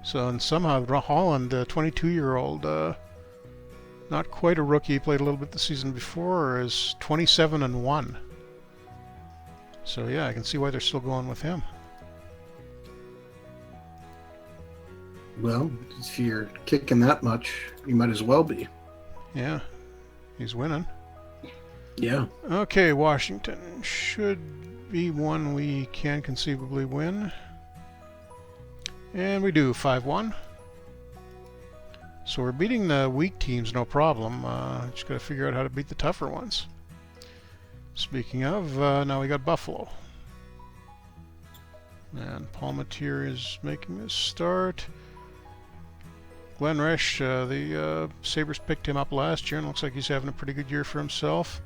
So, and somehow Holland, 22-year-old, not quite a rookie, played a little bit the season before, is 27-1. So, yeah, I can see why they're still going with him. Well, if you're kicking that much, you might as well be. Yeah, he's winning. Yeah. Okay, Washington should be one we can conceivably win. And we do, 5-1. So we're beating the weak teams, no problem. Just got to figure out how to beat the tougher ones. Speaking of, now we got Buffalo. And Paul Matier is making this start. Glenn Resch, the Sabres picked him up last year, and looks like he's having a pretty good year for himself.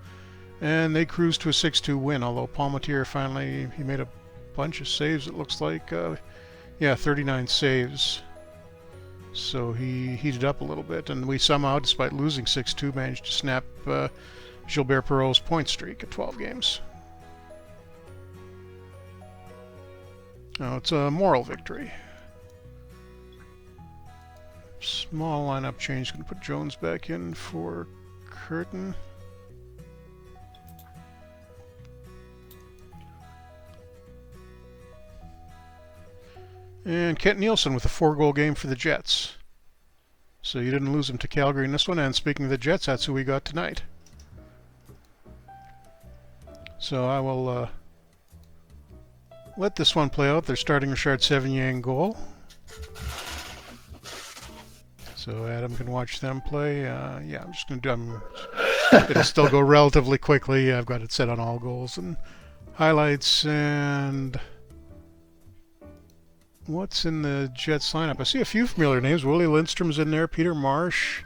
And they cruised to a 6-2 win, although Paul Matier finally, he made a bunch of saves, it looks like. 39 saves. So he heated up a little bit, and we somehow, despite losing 6-2, managed to snap Gilbert Perreault's point streak at 12 games. Now it's a moral victory. Small lineup change. Going to put Jones back in for Curtin. And Kent Nielsen with a 4-goal game for the Jets. So you didn't lose him to Calgary in this one. And speaking of the Jets, that's who we got tonight. So I will let this one play out. They're starting Richard Sevigny in goal. So Adam can watch them play. Yeah, I'm just going to do. It'll still go relatively quickly. I've got it set on all goals and highlights. And what's in the Jets lineup? I see a few familiar names. Willie Lindstrom's in there. Peter Marsh,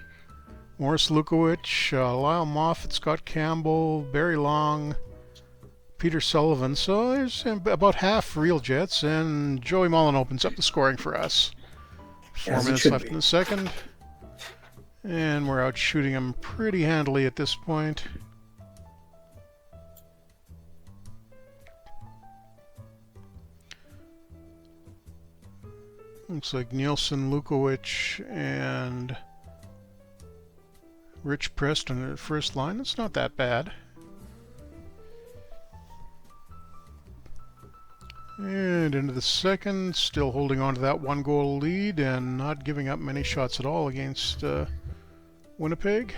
Morris Lukowich, Lyle Moffat, Scott Campbell, Barry Long, Peter Sullivan. So there's about half real Jets. And Joey Mullen opens up the scoring for us. 4 minutes left in the second. And we're out shooting him pretty handily at this point. Looks like Nielsen, Lukowich, and Rich Preston at first line. That's not that bad. And into the second, still holding on to that 1-goal lead and not giving up many shots at all against Winnipeg.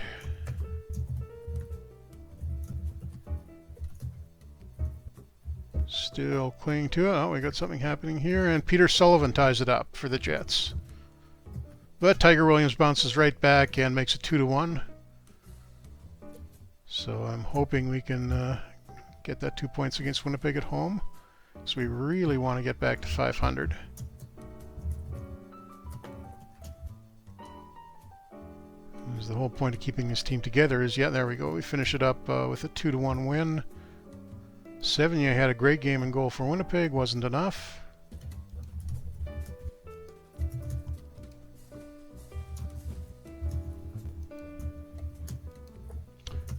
Still clinging to it. Oh, we got something happening here, and Peter Sullivan ties it up for the Jets. But Tiger Williams bounces right back and makes it 2-1. So I'm hoping we can get that 2 points against Winnipeg at home. So we really want to get back to 500. The whole point of keeping this team together is, yeah, there we go. We finish it up with a 2-1 win. Sevigny had a great game in goal for Winnipeg, wasn't enough.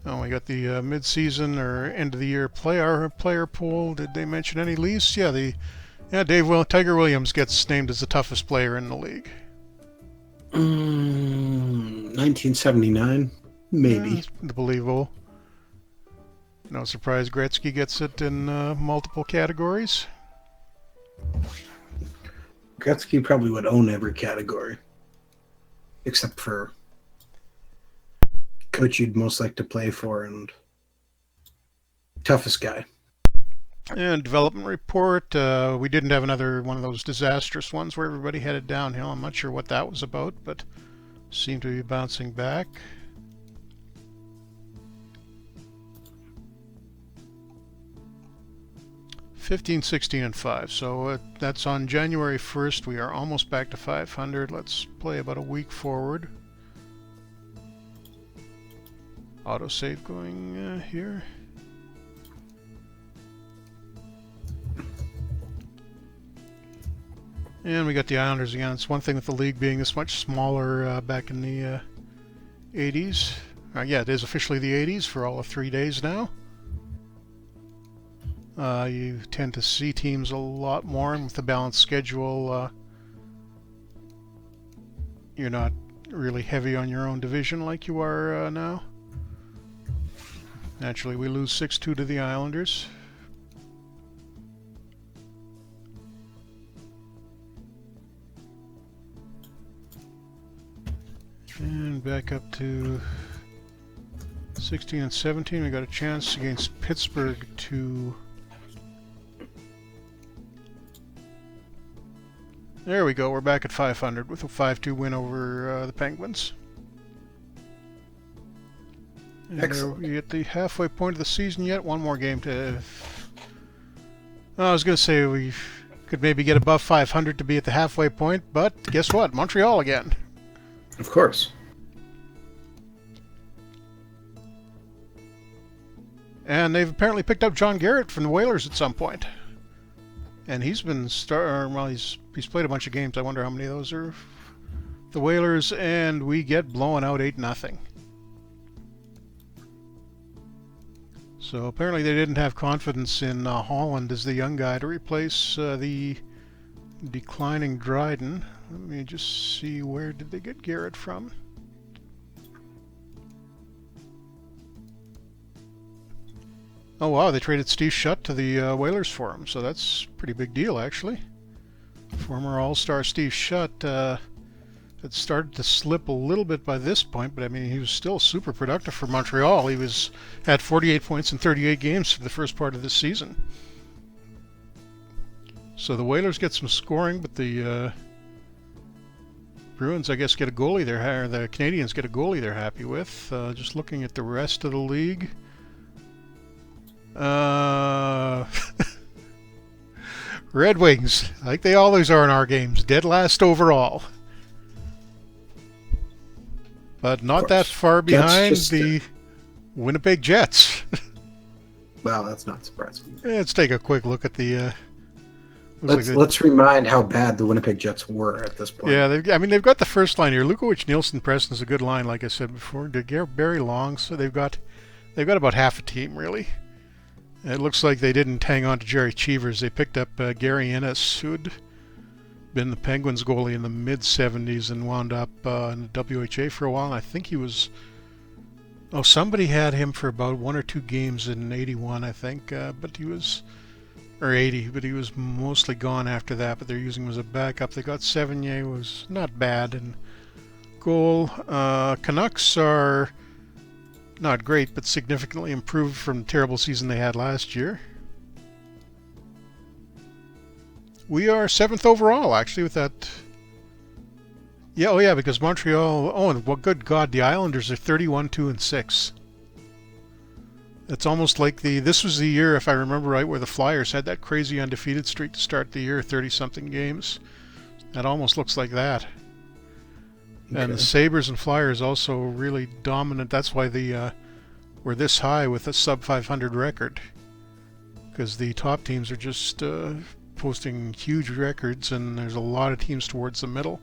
Oh, we got the mid-season or end-of-the-year player poll. Did they mention any least? Yeah, Tiger Williams gets named as the toughest player in the league. 1979, maybe. Believable. No surprise Gretzky gets it in multiple categories. Gretzky probably would own every category, except for coach you'd most like to play for and toughest guy. And development report, we didn't have another one of those disastrous ones where everybody headed downhill. I'm not sure what that was about, but seemed to be bouncing back. $15, $16, and 5. So that's on January 1st. We are almost back to 500. Let's play about a week forward. Autosave going here. And we got the Islanders again. It's one thing with the league being this much smaller back in the 80s. Yeah, it is officially the 80s for all of 3 days now. You tend to see teams a lot more, and with the balanced schedule, you're not really heavy on your own division like you are now. Naturally, we lose 6-2 to the Islanders. And back up to 16 and 17. We got a chance against Pittsburgh to... There we go. We're back at 500 with a 5-2 win over the Penguins. And Excellent. are we at the halfway point of the season yet? One more game to... I was going to say we could maybe get above 500 to be at the halfway point, but guess what? Montreal again. Of course. And they've apparently picked up John Garrett from the Whalers at some point. And he's been he's played a bunch of games. I wonder how many of those are the Whalers, and we get blown out 8-0. So apparently they didn't have confidence in Holland as the young guy to replace the declining Dryden. Let me just see, where did they get Garrett from? Oh wow, they traded Steve Shutt to the Whalers for him, so that's a pretty big deal actually. Former All-Star Steve Shutt had started to slip a little bit by this point, but I mean he was still super productive for Montreal. He had 48 points in 38 games for the first part of this season. So the Whalers get some scoring, but the Bruins, I guess, get a goalie or the Canadians get a goalie they're happy with. Just looking at the rest of the league. Red Wings, like they always are in our games, dead last overall. But not that far behind the Winnipeg Jets. Well, that's not surprising. Let's take a quick look at the... Let's remind how bad the Winnipeg Jets were at this point. Yeah, they've got the first line here. Lukowicz, Nielsen, Preston's a good line, like I said before. Barry Long, so they've got about half a team really. It looks like they didn't hang on to Jerry Cheevers. They picked up Gary Ennis, who'd been the Penguins goalie in the mid-'70s and wound up in the WHA for a while. And I think he was Oh, somebody had him for about 1 or 2 games in '81, I think, but he was or '80, but he was mostly gone after that. But they're using him as a backup. They got Sevigny, was not bad in goal. Canucks are not great, but significantly improved from the terrible season they had last year. We are 7th overall, actually, with that. Yeah, oh yeah, because Montreal. Oh, and well, good God, the Islanders are 31-2-6. It's almost like this was the year, if I remember right, where the Flyers had that crazy undefeated streak to start the year, 30-something games. That almost looks like that. Okay. And the Sabres and Flyers also really dominant. That's why we're this high with a sub 500 record, because the top teams are just posting huge records, and there's a lot of teams towards the middle.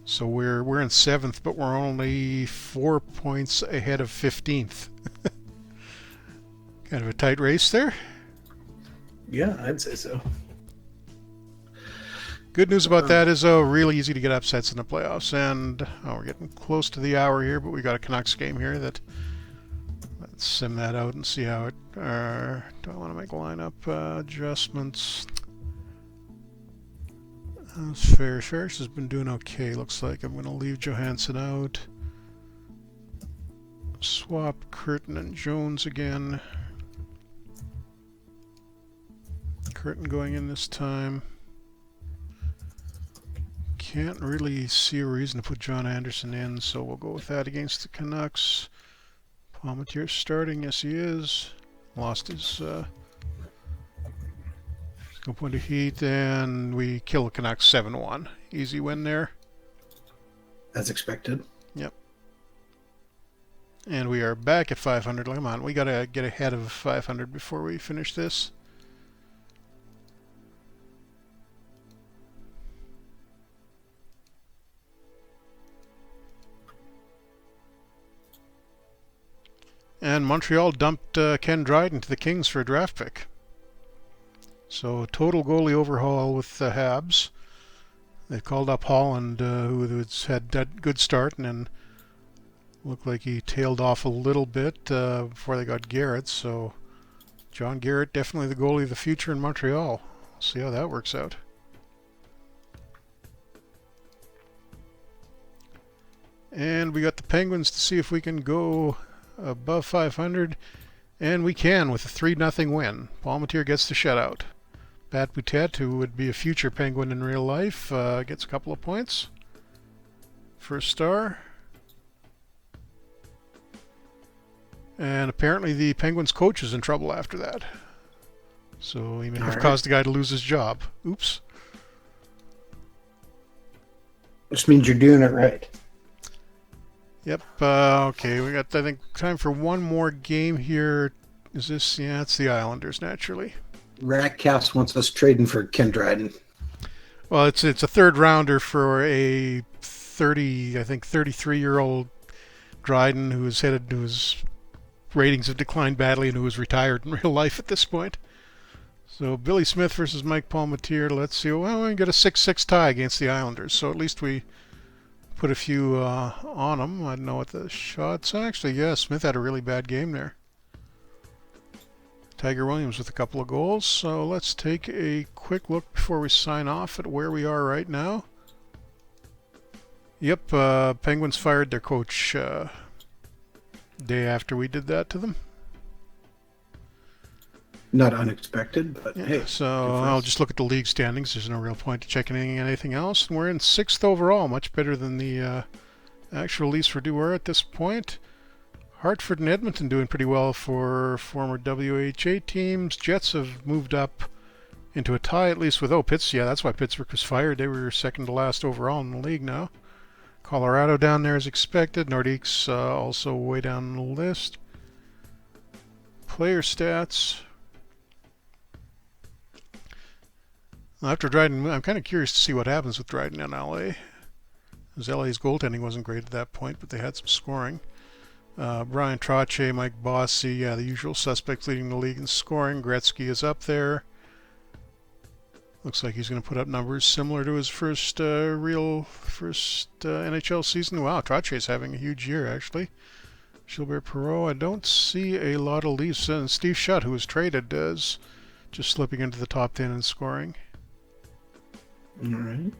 So we're in 7th, but we're only 4 points ahead of 15th. Kind of a tight race there. Yeah, I'd say so. Good news about that is, really easy to get upsets in the playoffs. And we're getting close to the hour here, but we got a Canucks game here that. Let's sim that out and see how it. Do I want to make lineup adjustments? Ferris has been doing okay. Looks like I'm going to leave Johansson out. Swap Curtin and Jones again. Curtin going in this time. Can't really see a reason to put John Anderson in, so we'll go with that against the Canucks. Palmetier starting, yes he is. Lost his skill point of heat, and we kill the Canucks 7-1. Easy win there. As expected. Yep. And we are back at 500. Come on, we gotta get ahead of 500 before we finish this. And Montreal dumped Ken Dryden to the Kings for a draft pick. So total goalie overhaul with the Habs. They called up Holland, who's had that good start, and then looked like he tailed off a little bit before they got Garrett. So John Garrett, definitely the goalie of the future in Montreal. We'll see how that works out. And we got the Penguins to see if we can go above 500, and we can with a 3-0 win. Palmetier gets the shutout. Pat Boutet, who would be a future Penguin in real life, gets a couple of points. First star. And apparently the Penguins coach is in trouble after that. So he may have caused the guy to lose his job. Oops. Which means you're doing it right. Yep. Okay, we got, I think, time for one more game here. Is this? Yeah, it's the Islanders, naturally. Ratcast wants us trading for Ken Dryden. Well, it's a third rounder for a 33-year-old Dryden whose ratings have declined badly and who is retired in real life at this point. So Billy Smith versus Mike Palmetier. Let's see. Well, we got a 6-6 tie against the Islanders. So at least we put a few on them. I don't know what the shots. Actually, yeah, Smith had a really bad game there. Tiger Williams with a couple of goals. So let's take a quick look before we sign off at where we are right now. Yep, Penguins fired their coach day after we did that to them. Not unexpected, but yeah, hey. So I'll just look at the league standings. There's no real point to checking anything else. And we're in 6th overall, much better than the actual Leafs for Dewar at this point. Hartford and Edmonton doing pretty well for former WHA teams. Jets have moved up into a tie, at least with Pittsburgh. Yeah, that's why Pittsburgh was fired. They were second to last overall in the league now. Colorado down there as expected. Nordiques also way down the list. Player stats. After Dryden, I'm kind of curious to see what happens with Dryden in LA. Because LA's goaltending wasn't great at that point, but they had some scoring. Brian Trottier, Mike Bossy, yeah, the usual suspects leading the league in scoring. Gretzky is up there. Looks like he's going to put up numbers similar to his first NHL season. Wow, Trottier's having a huge year, actually. Gilbert Perreault, I don't see a lot of Leafs. Steve Shutt, who was traded, is just slipping into the top 10 in scoring. All right.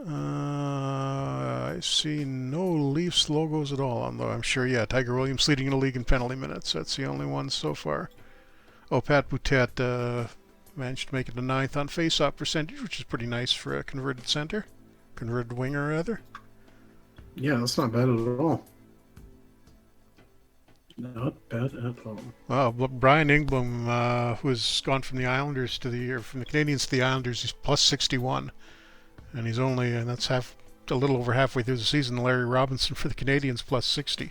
I see no Leafs logos at all, although I'm sure, Tiger Williams leading the league in penalty minutes. That's the only one so far. Oh, Pat Boutet managed to make it to 9th on face-off percentage, which is pretty nice for a converted center. Converted winger, rather. Yeah, that's not bad at all. Not bad at all. Well, Brian Engblom, who has gone from the Islanders from the Canadiens to the Islanders, he's plus 61. And that's a little over halfway through the season. Larry Robinson for the Canadiens plus 60.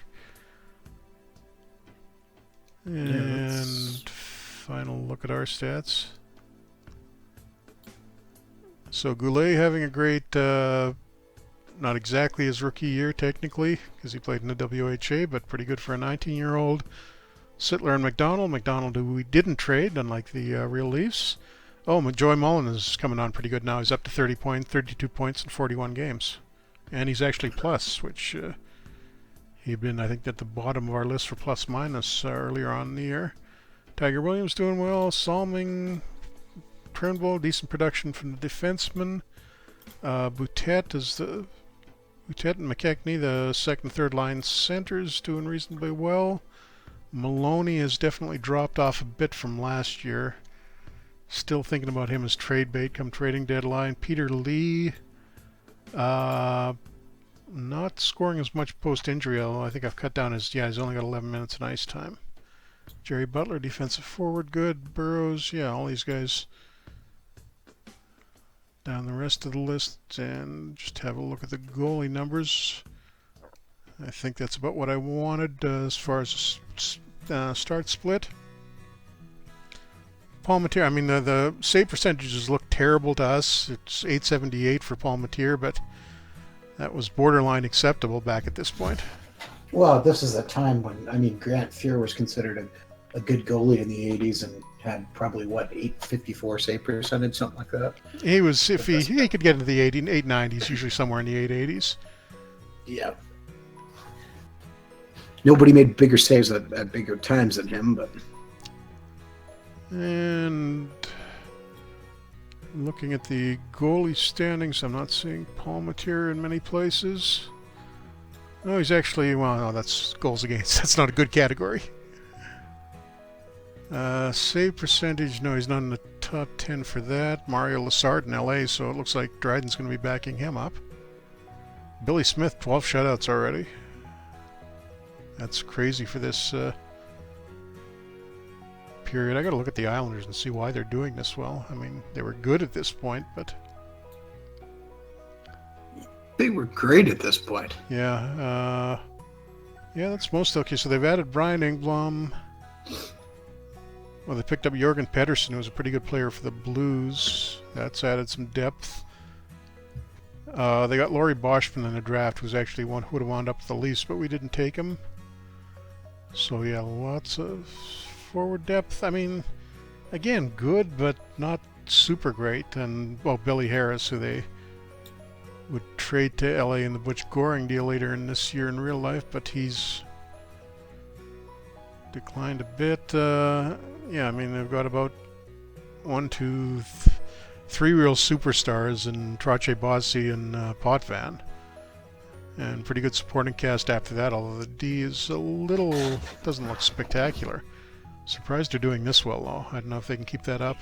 And final look at our stats. So Goulet having a great, not exactly his rookie year technically, because he played in the WHA, but pretty good for a 19-year-old. Sittler and McDonald. McDonald, who we didn't trade, unlike the real Leafs. Oh, Joey Mullen is coming on pretty good now. He's up to 32 points in 41 games. And he's actually plus, which he'd been, I think, at the bottom of our list for plus-minus earlier on in the year. Tiger Williams doing well. Salming, Turnbull, decent production from the defenseman. Boutet and McKechnie, the second, third line centers, doing reasonably well. Maloney has definitely dropped off a bit from last year. Still thinking about him as trade bait come trading deadline. Peter Lee, not scoring as much post-injury, although I think I've cut down he's only got 11 minutes of ice time. Jerry Butler, defensive forward, good. Burrows, all these guys down the rest of the list, and just have a look at the goalie numbers. I think that's about what I wanted as far as start split. Palmetier, I mean, the save percentages look terrible to us. It's .878 for Palmetier, but that was borderline acceptable back at this point. Well, this is a time when, Grant Fuhr was considered a good goalie in the 80s and had probably, .854 save percentage, something like that. He was, if he could get into the 890s, usually somewhere in the 880s. Yeah. Nobody made bigger saves at bigger times than him, but... And looking at the goalie standings, I'm not seeing Palmetier in many places. No, he's actually, that's goals against. That's not a good category. Save percentage, no, he's not in the top 10 for that. Mario Lessard in LA, so it looks like Dryden's going to be backing him up. Billy Smith, 12 shutouts already. That's crazy for this period. I got to look at the Islanders and see why they're doing this well. I mean, they were good at this point, but they were great at this point. Yeah, that's most okay. So they've added Brian Engblom. Well, they picked up Jorgen Pedersen, who was a pretty good player for the Blues. That's added some depth. They got Laurie Boschman in the draft, who's actually one who would have wound up with the Leafs, but we didn't take him. So lots of forward depth. I mean, again, good, but not super great. And, Billy Harris, who they would trade to LA in the Butch Goring deal later in this year in real life, but he's declined a bit. They've got about 1, 2, 3 real superstars in Trache Bossi and Potvin. And pretty good supporting cast after that, although the D is doesn't look spectacular. Surprised they're doing this well, though. I don't know if they can keep that up.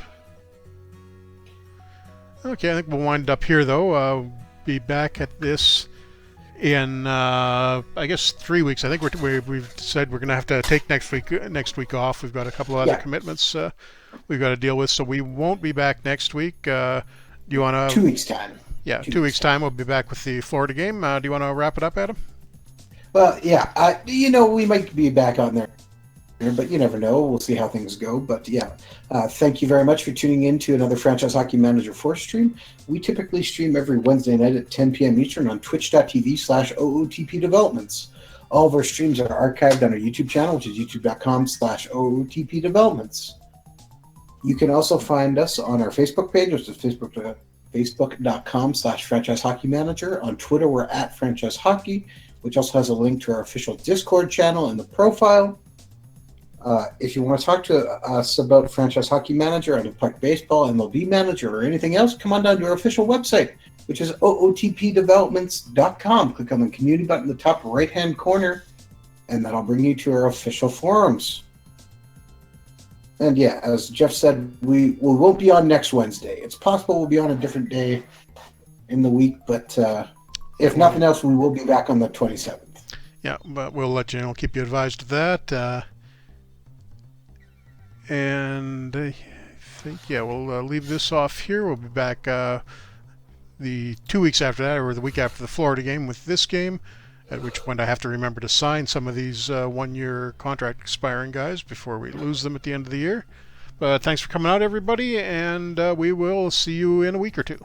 Okay, I think we'll wind up here, though. Be back at this in, 3 weeks. I think we've decided we're going to have to take next week off. We've got a couple of other commitments we've got to deal with, so we won't be back next week. Do you want to... 2 weeks' time. Yeah, 2 weeks' time we'll be back with the Florida game. Do you want to wrap it up, Adam? Well, yeah. We might be back on there, but you never know. We'll see how things go. But thank you very much for tuning in to another Franchise Hockey Manager 4 stream. We typically stream every Wednesday night at 10 p.m. Eastern on twitch.tv/OOTP Developments. All of our streams are archived on our YouTube channel, which is youtube.com/OOTP Developments. You can also find us on our Facebook page, which is facebook.com/Franchise Hockey Manager. On Twitter, we're at Franchise Hockey. which also has a link to our official Discord channel in the profile. If you want to talk to us about Franchise Hockey Manager, Impact Baseball, MLB Manager, or anything else, come on down to our official website, which is ootpdevelopments.com. Click on the community button in the top right-hand corner, and that'll bring you to our official forums. And yeah, as Jeff said, we won't be on next Wednesday. It's possible we'll be on a different day in the week, but if nothing else, we will be back on the 27th. Yeah, but we'll let you know, keep you advised of that. And I think, yeah, we'll leave this off here. We'll be back the 2 weeks after that, or the week after the Florida game, with this game, at which point I have to remember to sign some of these 1-year contract expiring guys before we lose them at the end of the year. But thanks for coming out, everybody, and we will see you in a week or two.